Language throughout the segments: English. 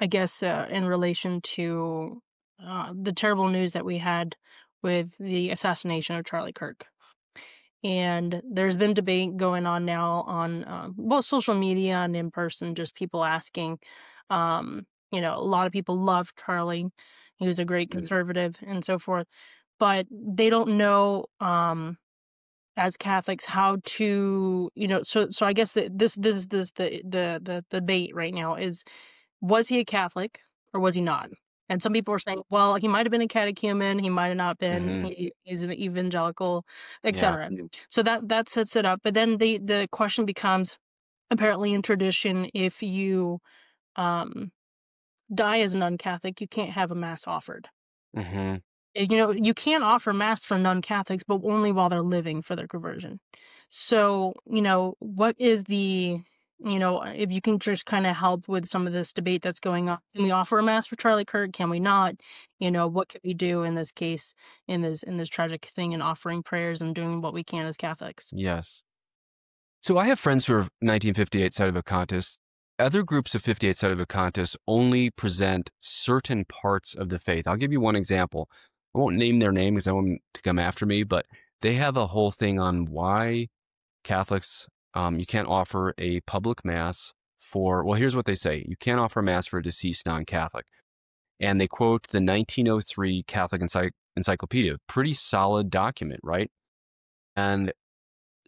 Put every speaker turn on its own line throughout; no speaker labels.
I guess, in relation to the terrible news that we had with the assassination of Charlie Kirk. And there's been debate going on now on both social media and in person, just people asking. A lot of people love Charlie. He was a great conservative and so forth, but they don't know as Catholics how to, so I guess this is the debate right now is, was he a Catholic or was he not? And some people are saying, well, he might have been a catechumen, he might have not been,
Hmm.
he's an evangelical,
Yeah.
etc. So that sets it up. But then the question becomes, apparently in tradition, if you um die as a non-Catholic, you can't have a mass offered.
Hmm.
You can offer mass for non-Catholics, but only while they're living for their conversion. So, what is if you can just kind of help with some of this debate that's going on. Can we offer a mass for Charlie Kirk? Can we not? What can we do in this case, in this tragic thing, and offering prayers and doing what we can as Catholics?
Yes. So I have friends who are 1958 Sedevacantists. Other groups of 58 Sedevacantists only present certain parts of the faith. I'll give you one example. I won't name their name because I want them to come after me, but they have a whole thing on why Catholics, you can't offer a public mass for, well, here's what they say. You can't offer a mass for a deceased non-Catholic. And they quote the 1903 Catholic Encyclopedia, pretty solid document, right? And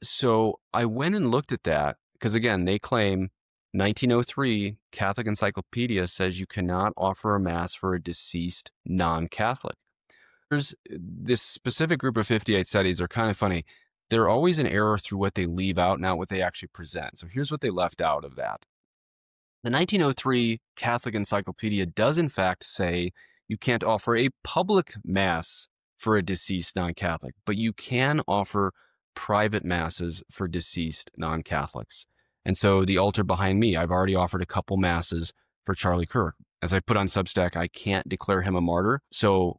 so I went and looked at that because, again, they claim 1903 Catholic Encyclopedia says you cannot offer a mass for a deceased non-Catholic. There's this specific group of 58 studies. They're kind of funny. They're always an error through what they leave out, not what they actually present. So here's what they left out of that. The 1903 Catholic Encyclopedia does, in fact, say you can't offer a public mass for a deceased non-Catholic, but you can offer private masses for deceased non-Catholics. And so the altar behind me, I've already offered a couple masses for Charlie Kirk. As I put on Substack, I can't declare him a martyr, so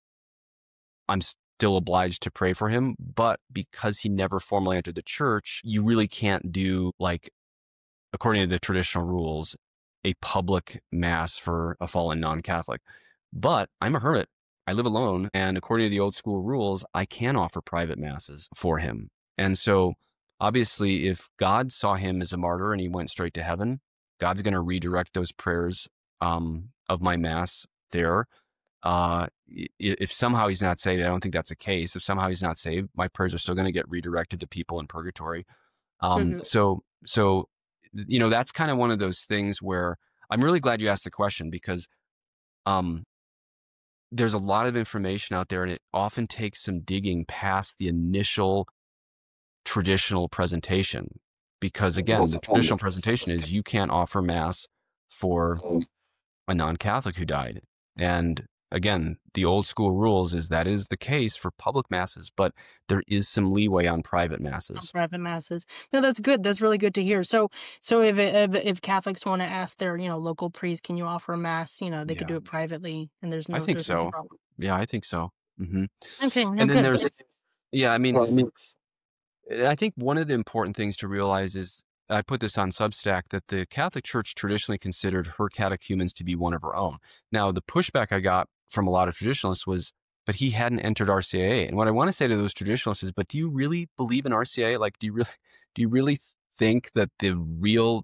I'm still obliged to pray for him. But because he never formally entered the church, you really can't do, like, according to the traditional rules, a public mass for a fallen non-Catholic. But I'm a hermit. I live alone. And according to the old school rules, I can offer private masses for him. And so obviously, if God saw him as a martyr and he went straight to heaven, God's going to redirect those prayers of my mass there. If somehow he's not saved, I don't think that's the case. If somehow he's not saved, my prayers are still going to get redirected to people in purgatory.
Hmm.
So that's kind of one of those things where I'm really glad you asked the question because um, there's a lot of information out there and it often takes some digging past the initial traditional presentation. Because again, the traditional presentation is you can't offer mass for a non-Catholic who died. And again, the old school rules is that is the case for public masses, but there is some leeway on private
On
masses.
private masses. No, that's good. That's really good to hear. So if Catholics want to ask their local priest, can you offer a mass? They could
Yeah,
do it privately, and there's
I
no
think
there's no
so.
problem.
Yeah, I think so. Hmm.
Okay, no,
And then
good.
there's, yeah, I mean, I think one of the important things to realize is I put this on Substack that the Catholic Church traditionally considered her catechumens to be one of her own. Now, the pushback I got from a lot of traditionalists was, but he hadn't entered RCIA. And what I want to say to those traditionalists is, but do you really believe in RCIA? Like, do you really think that the real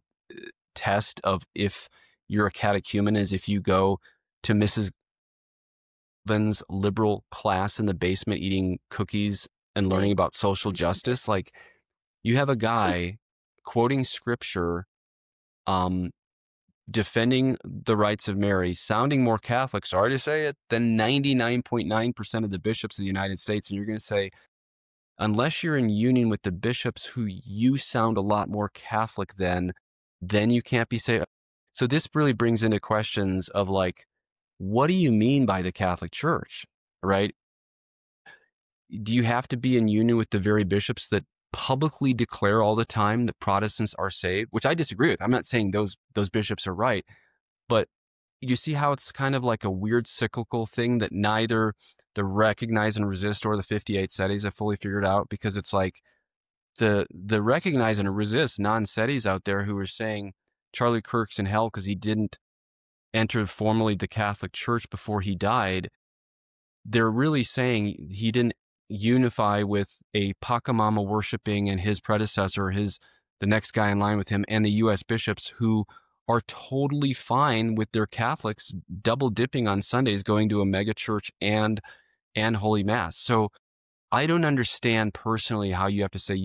test of if you're a catechumen is if you go to Mrs. Van's liberal class in the basement eating cookies and learning
Egg.
about social justice? Like, you have a guy quoting scripture, um, defending the rights of Mary, sounding more Catholic, sorry to say it, than 99.9% of the bishops of the United States. And you're going to say, unless you're in union with the bishops who you sound a lot more Catholic than, then you can't be saved. So this really brings into questions of like, what do you mean by the Catholic Church, right? Do you have to be in union with the very bishops that publicly declare all the time that Protestants are saved? Which I disagree with. I'm not saying those bishops are right, but you see how it's kind of like a weird cyclical thing that neither the Recognize and Resist or the 58 Sedes have fully figured out, because it's like the Recognize and Resist non-Sedes out there who are saying Charlie Kirk's in hell because he didn't entered formally the Catholic Church before he died, they're really saying he didn't unify with a Pachamama worshiping and his predecessor, the next guy in line with him, and the U.S. bishops who are totally fine with their Catholics double dipping on Sundays, going to a mega church and Holy Mass. So I don't understand personally how you have to say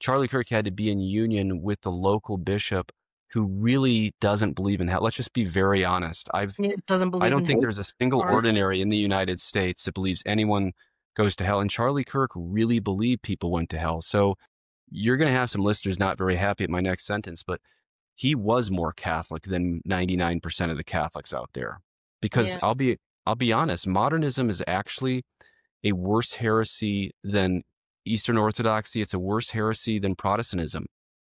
Charlie Kirk had to be in union with the local bishop who really doesn't believe in hell. Let's just be very honest.
It doesn't
I
believe
don't
in
think
hate
there's a single
or
ordinary in the United States that believes anyone goes to hell. And Charlie Kirk really believed people went to hell. So you're going to have some listeners not very happy at my next sentence, but he was more Catholic than 99% of the Catholics out there. Because
yeah.
I'll be honest, modernism is actually a worse heresy than Eastern Orthodoxy. It's a worse heresy than Protestantism.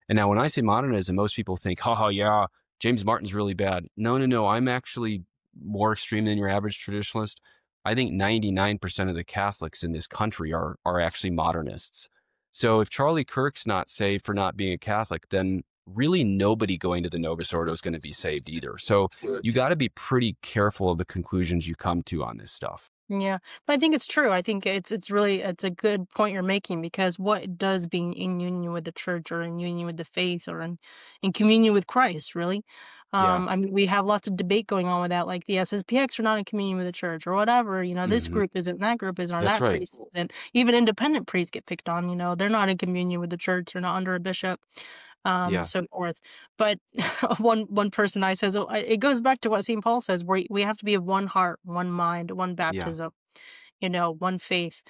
And now when I say modernism, most people think, yeah, James Martin's really bad. No. I'm actually more extreme than your average traditionalist. I think 99% of the Catholics in this country are actually modernists. So if Charlie Kirk's not saved for not being a Catholic, then really nobody going to the Novus Ordo is going to be saved either. So you got to be pretty careful of the conclusions you come to on this stuff.
Yeah, but I think it's true. I think it's a good point you're making, because what does being in union with the church or in union with the faith or in communion with Christ really?
Yeah.
I mean, we have lots of debate going on with that, like the SSPX are not in communion with the church or whatever. This
Hmm.
group isn't, that group isn't, or
That's
that
right.
priest isn't. Even independent priests get picked on. They're not in communion with the church. They're not under a bishop.
Yeah.
So forth. But one person I says, it goes back to what St. Paul says, where we have to be of one heart, one mind, one
Yeah.
baptism, one faith.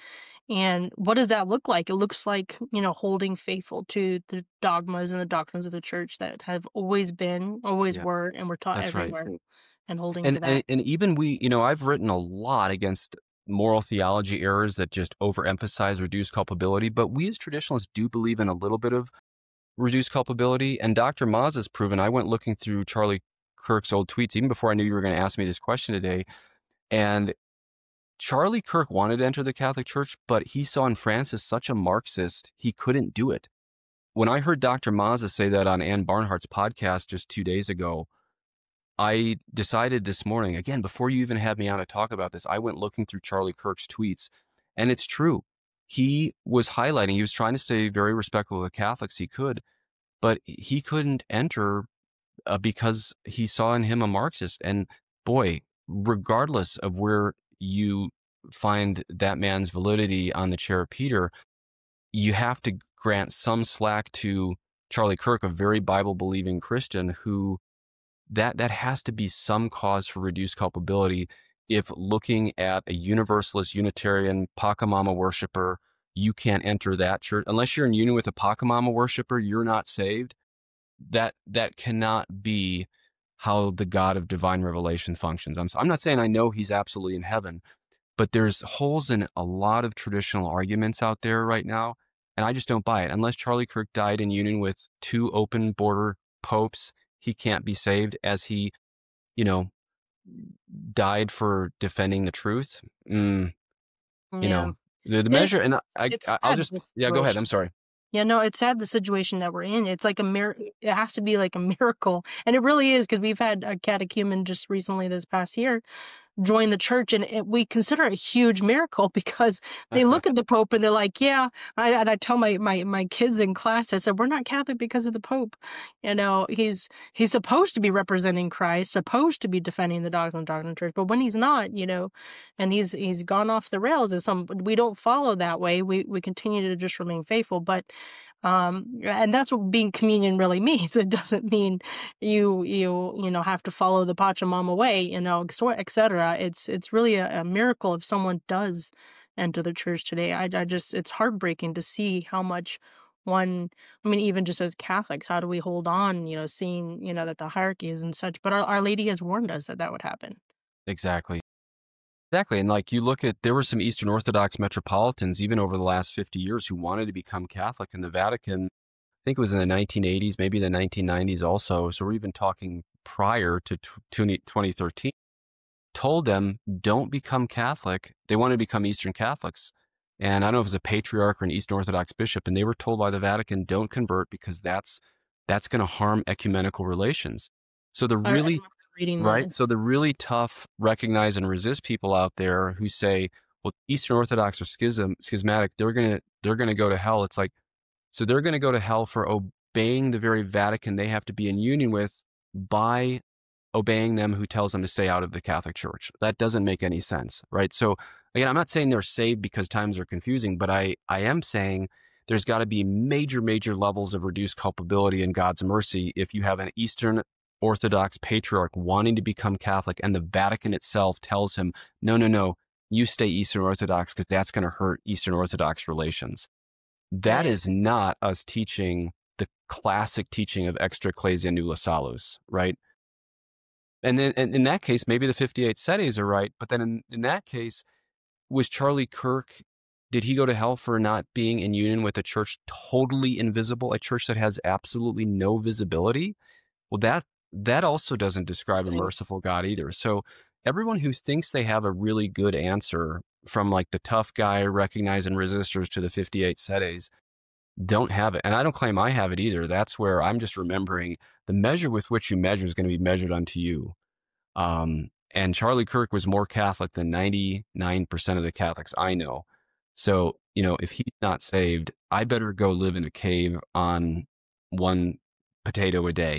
And what does that look like? It looks like, holding faithful to the dogmas and the doctrines of the church that have always been, always
Yeah.
were, and were taught
That's right.
everywhere, and holding
And,
to that.
and even I've written a lot against moral theology errors that just overemphasize reduced culpability, but we as traditionalists do believe in a little bit of reduced culpability. And Dr. Maz has proven, I went looking through Charlie Kirk's old tweets even before I knew you were going to ask me this question today. And Charlie Kirk wanted to enter the Catholic Church, but he saw in Francis such a Marxist, he couldn't do it. When I heard Dr. Mazza say that on Ann Barnhart's podcast just 2 days ago, I decided this morning, again, before you even had me on to talk about this, I went looking through Charlie Kirk's tweets, and it's true. He was highlighting, he was trying to stay very respectful of the Catholics he could, but he couldn't enter because he saw in him a Marxist. And boy, regardless of where you find that man's validity on the chair of Peter, you have to grant some slack to Charlie Kirk, a very Bible-believing Christian who that has to be some cause for reduced culpability. If looking at a Universalist, Unitarian, Pachamama worshiper, you can't enter that church. Unless you're in union with a Pachamama worshiper, you're not saved. That cannot be how the God of divine revelation functions. I'm not saying I know he's absolutely in heaven, but there's holes in a lot of traditional arguments out there right now, and I just don't buy it. Unless Charlie Kirk died in union with two open border popes, he can't be saved, as he, you know, died for defending the truth.
Yeah.
The
It,
measure, and
it's
I'll
sad,
just,
the
yeah, go ahead.
situation.
I'm sorry.
Yeah, no, it's sad, the situation that we're in. It's like it has to be like a miracle. And it really is, because we've had a catechumen just recently this past year join the church, and we consider it a huge miracle, because they look at the Pope and they're like, yeah. And I tell my kids in class, I said, we're not Catholic because of the Pope. He's supposed to be representing Christ, supposed to be defending the doctrine of the church, but when he's not, and he's gone off the rails, we don't follow that way. We continue to just remain faithful. But and that's what being communion really means. It doesn't mean you have to follow the Pachamama way, etc. It's really a miracle if someone does enter the church today. I just, it's heartbreaking to see how much one, I mean, even just as Catholics, how do we hold on, seeing, that the hierarchy is and such. But Our Lady has warned us that that would happen.
Exactly. Exactly. And like you look at, there were some Eastern Orthodox metropolitans, even over the last 50 years, who wanted to become Catholic in the Vatican. I think it was in the 1980s, maybe the 1990s also. So we're even talking prior to 2013. Told them, don't become Catholic. They wanted to become Eastern Catholics. And I don't know if it was a patriarch or an Eastern Orthodox bishop, and they were told by the Vatican, don't convert, because that's going to harm ecumenical relations. So the
I
really,
remember reading
right?
the
So the really tough recognize and resist people out there who say, well, Eastern Orthodox or schismatic, they're gonna go to hell. It's like, so they're gonna go to hell for obeying the very Vatican they have to be in union with by obeying them who tells them to stay out of the Catholic Church. That doesn't make any sense, right? So again, I'm not saying they're saved because times are confusing, but I am saying there's got to be major, major levels of reduced culpability in God's mercy if you have an Eastern Orthodox patriarch wanting to become Catholic and the Vatican itself tells him, no, no, no, you stay Eastern Orthodox because that's going to hurt Eastern Orthodox relations. That
right.
is not us teaching the classic teaching of extra ecclesia nulla salus, right? And then in that case, maybe the 58 Sedes are right. But then in that case, was Charlie Kirk, did he go to hell for not being in union with a church totally invisible, a church that has absolutely no visibility? Well, that also doesn't describe a
Right.
merciful God either. So everyone who thinks they have a really good answer, from like the tough guy recognizing resistors to the 58 Sedes, don't have it. And I don't claim I have it either. That's where I'm just remembering the measure with which you measure is going to be measured unto you. And Charlie Kirk was more Catholic than 99% of the Catholics I know. So, if he's not saved, I better go live in a cave on one potato a day